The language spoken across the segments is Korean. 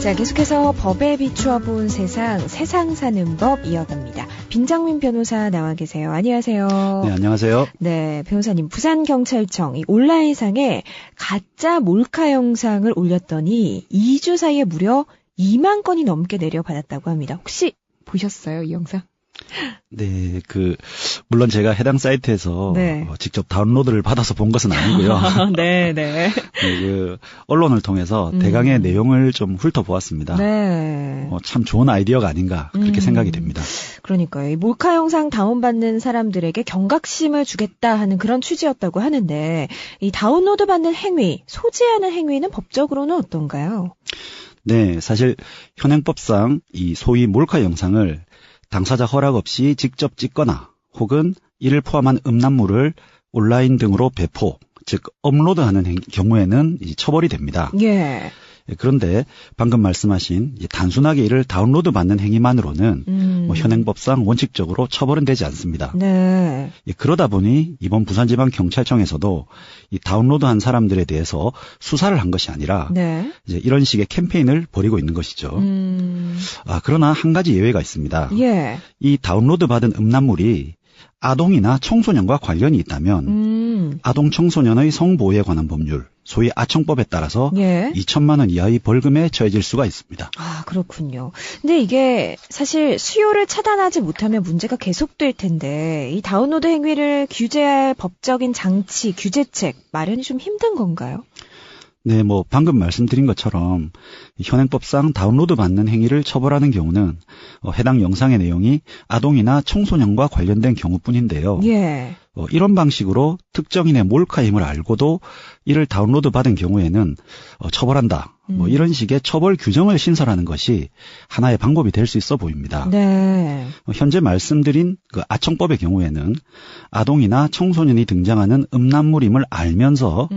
자, 계속해서 법에 비추어 본 세상 사는 법 이어갑니다. 빈장민 변호사 나와 계세요. 안녕하세요. 네, 안녕하세요. 네, 변호사님, 부산경찰청 이 온라인상에 가짜 몰카 영상을 올렸더니 2주 사이에 무려 2만 건이 넘게 내려받았다고 합니다. 혹시 보셨어요, 이 영상? 네, 물론 제가 해당 사이트에서 네. 직접 다운로드를 받아서 본 것은 아니고요. 네. 네, 언론을 통해서 대강의 내용을 좀 훑어보았습니다. 네. 참 좋은 아이디어가 아닌가 그렇게 생각이 됩니다. 그러니까요. 이 몰카 영상 다운받는 사람들에게 경각심을 주겠다 하는 그런 취지였다고 하는데 이 다운로드 받는 행위, 소지하는 행위는 법적으로는 어떤가요? 네, 사실 현행법상 이 소위 몰카 영상을 당사자 허락 없이 직접 찍거나 혹은 이를 포함한 음란물을 온라인 등으로 배포, 즉 업로드하는 경우에는 처벌이 됩니다. 예. 그런데 방금 말씀하신 단순하게 이를 다운로드 받는 행위만으로는 현행법상 원칙적으로 처벌은 되지 않습니다. 네. 그러다 보니 이번 부산지방경찰청에서도 이 다운로드한 사람들에 대해서 수사를 한 것이 아니라 네. 이제 이런 식의 캠페인을 벌이고 있는 것이죠. 그러나 한 가지 예외가 있습니다. 예. 이 다운로드 받은 음란물이 아동이나 청소년과 관련이 있다면 아동 청소년의 성보호에 관한 법률, 소위 아청법에 따라서 예. 2천만 원 이하의 벌금에 처해질 수가 있습니다. 아, 그렇군요. 근데 이게 사실 수요를 차단하지 못하면 문제가 계속될 텐데 이 다운로드 행위를 규제할 법적인 장치, 규제책 마련이 좀 힘든 건가요? 네, 방금 말씀드린 것처럼 현행법상 다운로드 받는 행위를 처벌하는 경우는 해당 영상의 내용이 아동이나 청소년과 관련된 경우뿐인데요. 예. 이런 방식으로 특정인의 몰카임을 알고도 이를 다운로드 받은 경우에는 처벌한다. 이런 식의 처벌 규정을 신설하는 것이 하나의 방법이 될 수 있어 보입니다. 네. 현재 말씀드린 아청법의 경우에는 아동이나 청소년이 등장하는 음란물임을 알면서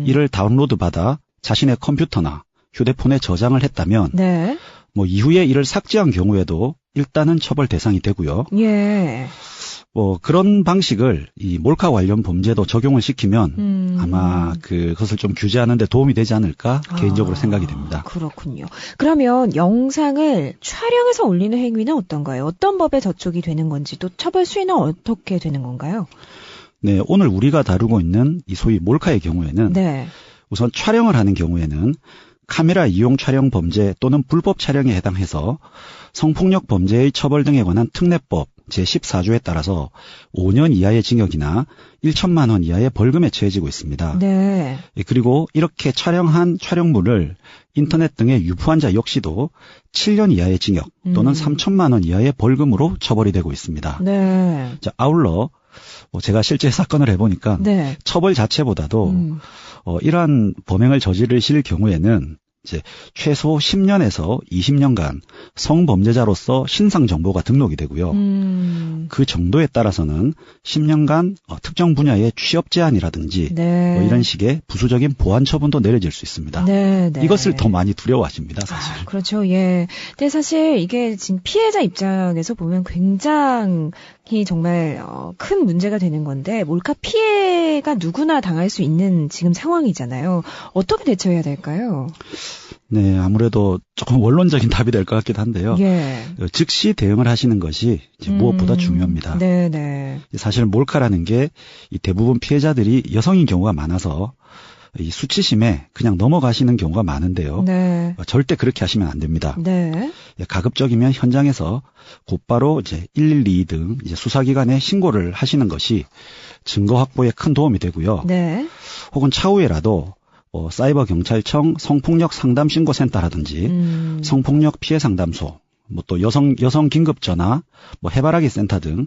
이를 다운로드 받아 자신의 컴퓨터나 휴대폰에 저장을 했다면 네. 이후에 이를 삭제한 경우에도 일단은 처벌 대상이 되고요. 예. 그런 방식을 이 몰카 관련 범죄도 적용을 시키면 아마 그것을 좀 규제하는 데 도움이 되지 않을까 개인적으로 생각이 됩니다. 그렇군요. 그러면 영상을 촬영해서 올리는 행위는 어떤가요? 어떤 법에 저촉이 되는 건지 또 처벌 수위는 어떻게 되는 건가요? 네, 오늘 우리가 다루고 있는 이 소위 몰카의 경우에는 네. 우선 촬영을 하는 경우에는 카메라 이용 촬영 범죄 또는 불법 촬영에 해당해서 성폭력 범죄의 처벌 등에 관한 특례법 제14조에 따라서 5년 이하의 징역이나 1천만 원 이하의 벌금에 처해지고 있습니다. 네. 그리고 이렇게 촬영한 촬영물을 인터넷 등에 유포한 자 역시도 7년 이하의 징역 또는 3천만 원 이하의 벌금으로 처벌이 되고 있습니다. 네. 자, 아울러 제가 실제 사건을 해보니까 네. 처벌 자체보다도 이러한 범행을 저지르실 경우에는 이제 최소 10년에서 20년간 성범죄자로서 신상 정보가 등록이 되고요. 그 정도에 따라서는 10년간 특정 분야의 취업 제한이라든지 네. 이런 식의 부수적인 보안 처분도 내려질 수 있습니다. 네. 이것을 더 많이 두려워하십니다, 사실. 그렇죠. 예. 근데 사실 이게 지금 피해자 입장에서 보면 굉장히 정말 큰 문제가 되는 건데 몰카 피해가 누구나 당할 수 있는 지금 상황이잖아요. 어떻게 대처해야 될까요? 네, 아무래도 조금 원론적인 답이 될 것 같기도 한데요. 예. 즉시 대응을 하시는 것이 이제 무엇보다 중요합니다. 네네. 사실 몰카라는 게 이 대부분 피해자들이 여성인 경우가 많아서 이 수치심에 그냥 넘어가시는 경우가 많은데요. 네. 절대 그렇게 하시면 안 됩니다. 네. 가급적이면 현장에서 곧바로 이제 112 등 이제 수사기관에 신고를 하시는 것이 증거 확보에 큰 도움이 되고요. 네. 혹은 차후에라도 사이버 경찰청 성폭력 상담 신고센터라든지 성폭력 피해 상담소, 또 여성 긴급 전화, 해바라기 센터 등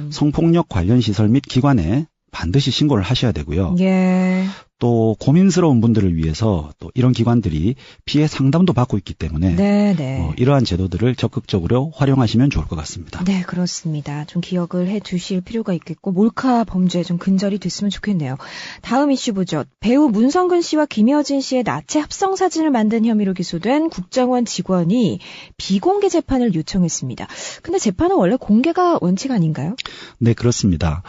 성폭력 관련 시설 및 기관에 반드시 신고를 하셔야 되고요. 예. 또 고민스러운 분들을 위해서 또 이런 기관들이 피해 상담도 받고 있기 때문에 네네. 이러한 제도들을 적극적으로 활용하시면 좋을 것 같습니다. 네, 그렇습니다. 좀 기억을 해 두실 필요가 있겠고 몰카 범죄 좀 근절이 됐으면 좋겠네요. 다음 이슈 보죠. 배우 문성근 씨와 김여진 씨의 나체 합성 사진을 만든 혐의로 기소된 국정원 직원이 비공개 재판을 요청했습니다. 근데 재판은 원래 공개가 원칙 아닌가요? 네, 그렇습니다.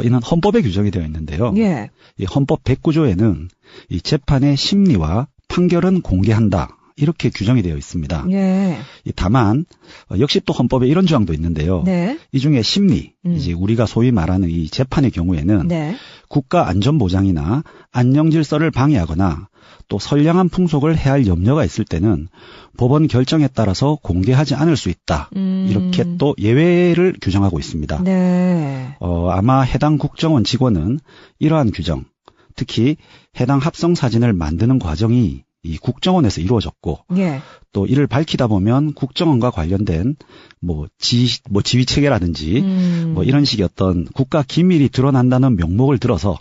이는 헌법에 규정이 되어 있는데요. 예. 이 헌법 109조에는 이 재판의 심리와 판결은 공개한다. 이렇게 규정이 되어 있습니다. 예. 다만 역시 또 헌법에 이런 조항도 있는데요. 네. 이 중에 심리, 이제 우리가 소위 말하는 이 재판의 경우에는 네. 국가 안전 보장이나 안녕 질서를 방해하거나 또 선량한 풍속을 해할 염려가 있을 때는 법원 결정에 따라서 공개하지 않을 수 있다. 이렇게 또 예외를 규정하고 있습니다. 네. 아마 해당 국정원 직원은 이러한 규정, 특히 해당 합성 사진을 만드는 과정이 이 국정원에서 이루어졌고, 예. 또 이를 밝히다 보면 국정원과 관련된 지휘 체계라든지 뭐 이런 식의 어떤 국가 기밀이 드러난다는 명목을 들어서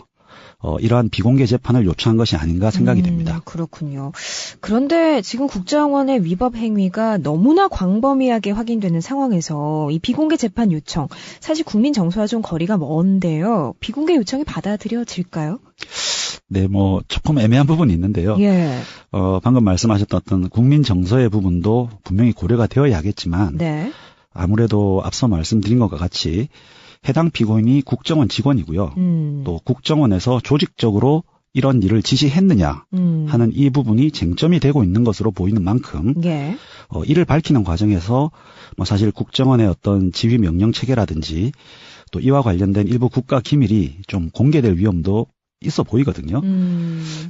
이러한 비공개 재판을 요청한 것이 아닌가 생각이 됩니다. 그렇군요. 그런데 지금 국정원의 위법 행위가 너무나 광범위하게 확인되는 상황에서 이 비공개 재판 요청, 사실 국민 정서와 좀 거리가 먼데요. 비공개 요청이 받아들여질까요? 네, 조금 애매한 부분이 있는데요. 예. 방금 말씀하셨던 어떤 국민 정서의 부분도 분명히 고려가 되어야 하겠지만, 네. 아무래도 앞서 말씀드린 것과 같이 해당 피고인이 국정원 직원이고요. 또 국정원에서 조직적으로 이런 일을 지시했느냐 하는 이 부분이 쟁점이 되고 있는 것으로 보이는 만큼 예. 이를 밝히는 과정에서 사실 국정원의 어떤 지휘 명령 체계라든지 또 이와 관련된 일부 국가 기밀이 좀 공개될 위험도 있어 보이거든요.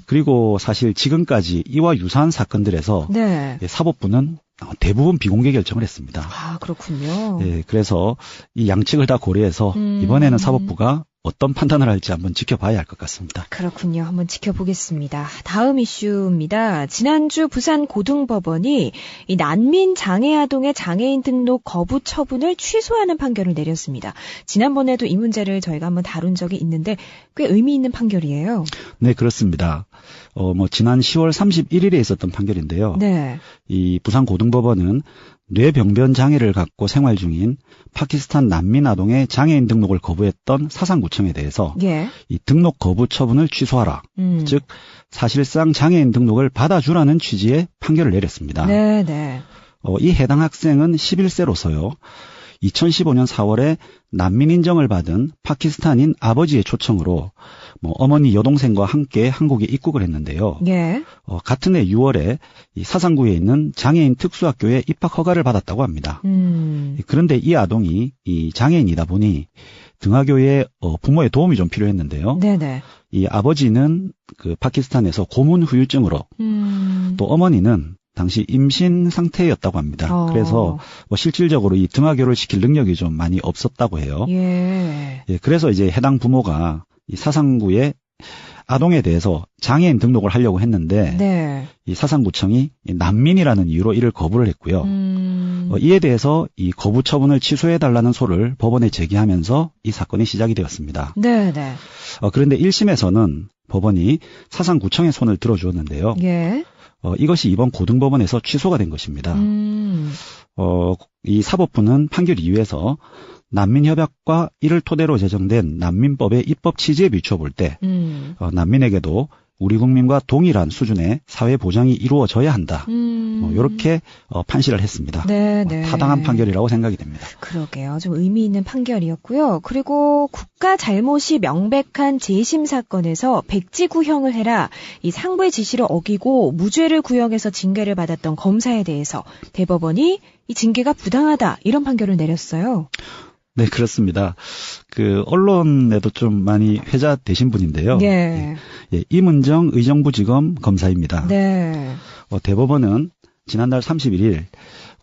그리고 사실 지금까지 이와 유사한 사건들에서 네. 사법부는 대부분 비공개 결정을 했습니다. 아, 그렇군요. 네, 그래서 이 양측을 다 고려해서 이번에는 사법부가 어떤 판단을 할지 한번 지켜봐야 할 것 같습니다. 그렇군요. 한번 지켜보겠습니다. 다음 이슈입니다. 지난주 부산 고등법원이 이 난민 장애 아동의 장애인 등록 거부 처분을 취소하는 판결을 내렸습니다. 지난번에도 이 문제를 저희가 한번 다룬 적이 있는데 꽤 의미 있는 판결이에요. 네, 그렇습니다. 지난 10월 31일에 있었던 판결인데요. 네. 이 부산 고등법원은 뇌병변 장애를 갖고 생활 중인 파키스탄 난민 아동의 장애인 등록을 거부했던 사상구청에 대해서 예. 이 등록 거부 처분을 취소하라. 즉 사실상 장애인 등록을 받아주라는 취지의 판결을 내렸습니다. 네, 네. 이 해당 학생은 11세로서요. 2015년 4월에 난민 인정을 받은 파키스탄인 아버지의 초청으로 어머니 여동생과 함께 한국에 입국을 했는데요. 예. 같은 해 6월에 이 사상구에 있는 장애인 특수학교에 입학 허가를 받았다고 합니다. 그런데 이 아동이 이 장애인이다 보니 등하교에 부모의 도움이 좀 필요했는데요. 네네. 이 아버지는 그 파키스탄에서 고문 후유증으로 또 어머니는 당시 임신 상태였다고 합니다. 그래서 실질적으로 이 등하교를 시킬 능력이 좀 많이 없었다고 해요. 예. 예, 그래서 이제 해당 부모가 이 사상구에 아동에 대해서 장애인 등록을 하려고 했는데 네. 이 사상구청이 난민이라는 이유로 이를 거부를 했고요. 이에 대해서 이 거부 처분을 취소해달라는 소를 법원에 제기하면서 이 사건이 시작이 되었습니다. 네, 네. 그런데 1심에서는 법원이 사상구청의 손을 들어주었는데요. 예. 이것이 이번 고등법원에서 취소가 된 것입니다. 이 사법부는 판결 이후에서 난민협약과 이를 토대로 제정된 난민법의 입법 취지에 비추어 볼 때 난민에게도 우리 국민과 동일한 수준의 사회 보장이 이루어져야 한다. 이렇게 판시를 했습니다. 네, 네. 타당한 판결이라고 생각이 됩니다. 그러게요. 좀 의미 있는 판결이었고요. 그리고 국가 잘못이 명백한 재심 사건에서 백지 구형을 해라. 이 상부의 지시를 어기고 무죄를 구형해서 징계를 받았던 검사에 대해서 대법원이 이 징계가 부당하다. 이런 판결을 내렸어요. 네, 그렇습니다. 언론에도 좀 많이 회자되신 분인데요. 예. 예, 임은정 의정부지검 검사입니다. 네. 대법원은 지난달 31일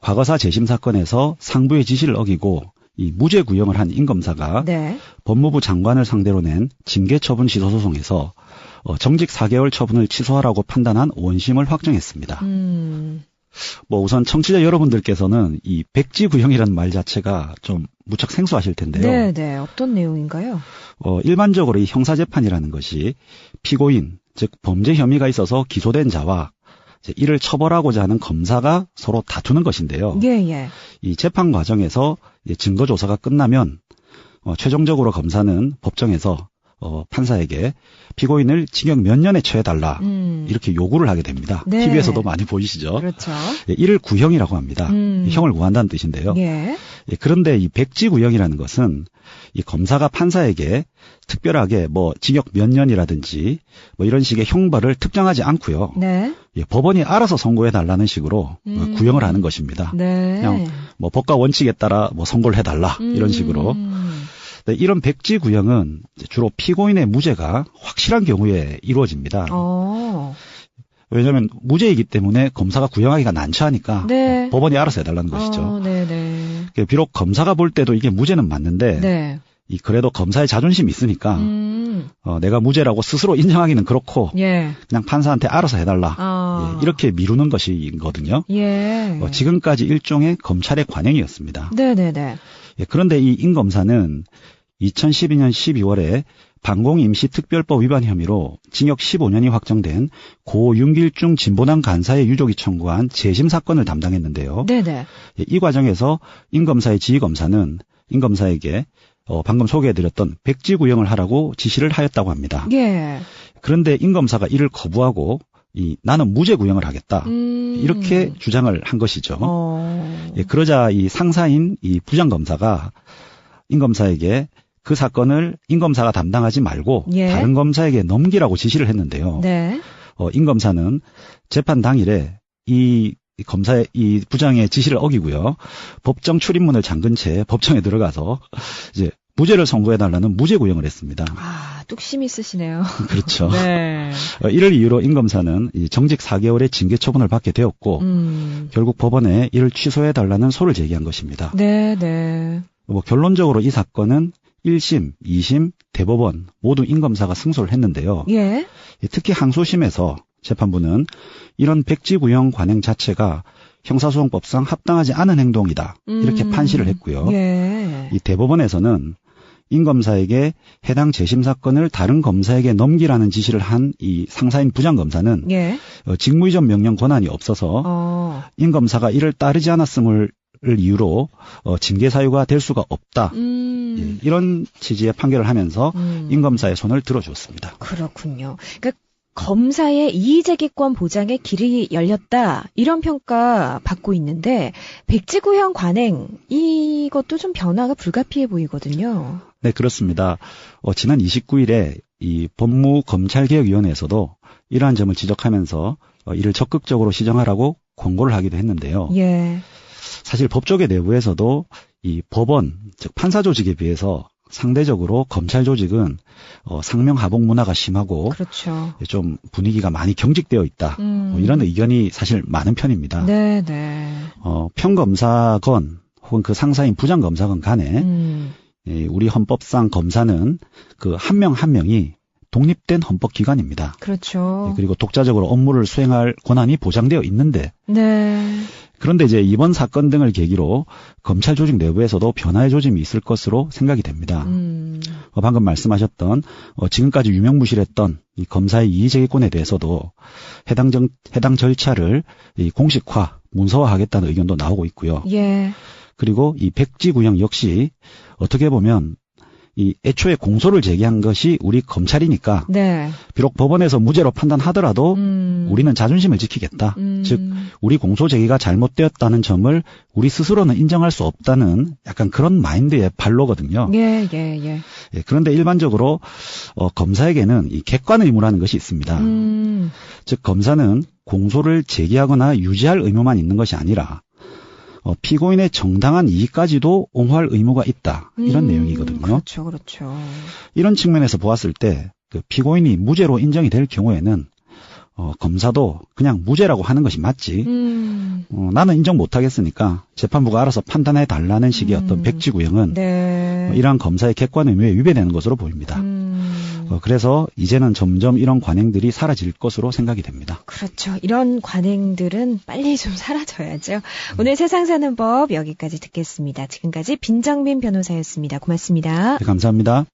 과거사 재심 사건에서 상부의 지시를 어기고 이 무죄 구형을 한 임 검사가 네. 법무부 장관을 상대로 낸 징계 처분 취소 소송에서 정직 4개월 처분을 취소하라고 판단한 원심을 확정했습니다. 우선 청취자 여러분들께서는 이 백지 구형이라는 말 자체가 좀 무척 생소하실 텐데요. 네, 네. 어떤 내용인가요? 일반적으로 이 형사재판이라는 것이 피고인, 즉 범죄 혐의가 있어서 기소된 자와 이를 처벌하고자 하는 검사가 서로 다투는 것인데요. 예, 예. 이 재판 과정에서 증거 조사가 끝나면 최종적으로 검사는 법정에서 판사에게 피고인을 징역 몇 년에 처해달라 이렇게 요구를 하게 됩니다. 네. TV에서도 많이 보이시죠? 그렇죠. 예, 이를 구형이라고 합니다. 형을 구한다는 뜻인데요. 예. 예, 그런데 이 백지 구형이라는 것은 이 검사가 판사에게 특별하게 징역 몇 년이라든지 이런 식의 형벌을 특정하지 않고요. 네. 예, 법원이 알아서 선고해달라는 식으로 구형을 하는 것입니다. 네. 그냥 뭐 법과 원칙에 따라 뭐 선고를 해달라 이런 식으로. 네, 이런 백지 구형은 주로 피고인의 무죄가 확실한 경우에 이루어집니다. 왜냐하면 무죄이기 때문에 검사가 구형하기가 난처하니까 네. 법원이 알아서 해달라는 것이죠. 네네. 비록 검사가 볼 때도 이게 무죄는 맞는데 네. 그래도 검사의 자존심이 있으니까 내가 무죄라고 스스로 인정하기는 그렇고 예. 그냥 판사한테 알아서 해달라 예, 이렇게 미루는 것이거든요. 예. 지금까지 일종의 검찰의 관행이었습니다. 네네네. 예, 그런데 이 임검사는 2012년 12월에 방공임시특별법 위반 혐의로 징역 15년이 확정된 고 윤길중 진보당 간사의 유족이 청구한 재심 사건을 담당했는데요. 네네. 예, 이 과정에서 임검사의 지휘검사는 임검사에게 방금 소개해드렸던 백지 구형을 하라고 지시를 하였다고 합니다. 예. 그런데 임검사가 이를 거부하고 나는 무죄 구형을 하겠다 이렇게 주장을 한 것이죠. 예, 그러자 이 상사인 이 부장검사가 임검사에게 그 사건을 임검사가 담당하지 말고 예. 다른 검사에게 넘기라고 지시를 했는데요. 네. 임검사는 재판 당일에 이 검사의 이 부장의 지시를 어기고요. 법정 출입문을 잠근 채 법정에 들어가서 이제 무죄를 선고해달라는 무죄 구형을 했습니다. 뚝심이 있으시네요. 그렇죠. 네. 이를 이유로 임검사는 정직 4개월의 징계 처분을 받게 되었고 결국 법원에 이를 취소해달라는 소를 제기한 것입니다. 네. 결론적으로 이 사건은 1심, 2심, 대법원 모두 임검사가 승소를 했는데요. 예. 특히 항소심에서 재판부는 이런 백지 구형 관행 자체가 형사소송법상 합당하지 않은 행동이다. 이렇게 판시를 했고요. 예. 이 대법원에서는 임검사에게 해당 재심 사건을 다른 검사에게 넘기라는 지시를 한 이 상사인 부장검사는 예. 직무이전 명령 권한이 없어서 임검사가 이를 따르지 않았음을 이유로 징계 사유가 될 수가 없다. 예, 이런 취지의 판결을 하면서 임검사의 손을 들어주었습니다. 그렇군요. 그러니까 검사의 이의제기권 보장의 길이 열렸다. 이런 평가 받고 있는데 백지구형 관행 이것도 좀 변화가 불가피해 보이거든요. 네, 그렇습니다. 지난 29일에 이 법무검찰개혁위원회에서도 이러한 점을 지적하면서 이를 적극적으로 시정하라고 권고를 하기도 했는데요. 예. 사실 법조계 내부에서도 이 법원, 즉 판사 조직에 비해서 상대적으로 검찰 조직은 상명하복 문화가 심하고 그렇죠. 좀 분위기가 많이 경직되어 있다. 이런 의견이 사실 많은 편입니다. 네. 평검사건 혹은 그 상사인 부장검사건 간에 우리 헌법상 검사는 그 한 명 한 명이 독립된 헌법기관입니다. 그렇죠. 그리고 독자적으로 업무를 수행할 권한이 보장되어 있는데 네. 그런데 이제 이번 사건 등을 계기로 검찰 조직 내부에서도 변화의 조짐이 있을 것으로 생각이 됩니다. 방금 말씀하셨던 지금까지 유명무실했던 이 검사의 이의제기권에 대해서도 해당 절차를 이 공식화, 문서화하겠다는 의견도 나오고 있고요. 예. 그리고 이 백지 구형 역시 어떻게 보면 이 애초에 공소를 제기한 것이 우리 검찰이니까 네. 비록 법원에서 무죄로 판단하더라도 우리는 자존심을 지키겠다. 즉 우리 공소 제기가 잘못되었다는 점을 우리 스스로는 인정할 수 없다는 약간 그런 마인드의 발로거든요. 예. 그런데 일반적으로 검사에게는 이 객관 의무라는 것이 있습니다. 즉 검사는 공소를 제기하거나 유지할 의무만 있는 것이 아니라 피고인의 정당한 이익까지도 옹호할 의무가 있다. 이런 내용이거든요. 그렇죠. 이런 측면에서 보았을 때 그 피고인이 무죄로 인정이 될 경우에는 검사도 그냥 무죄라고 하는 것이 맞지. 나는 인정 못하겠으니까 재판부가 알아서 판단해 달라는 식의 어떤 백지 구형은 네. 이러한 검사의 객관 의무에 위배되는 것으로 보입니다. 그래서 이제는 점점 이런 관행들이 사라질 것으로 생각이 됩니다. 그렇죠. 이런 관행들은 빨리 좀 사라져야죠. 오늘 세상 사는 법 여기까지 듣겠습니다. 지금까지 빈정민 변호사였습니다. 고맙습니다. 네, 감사합니다.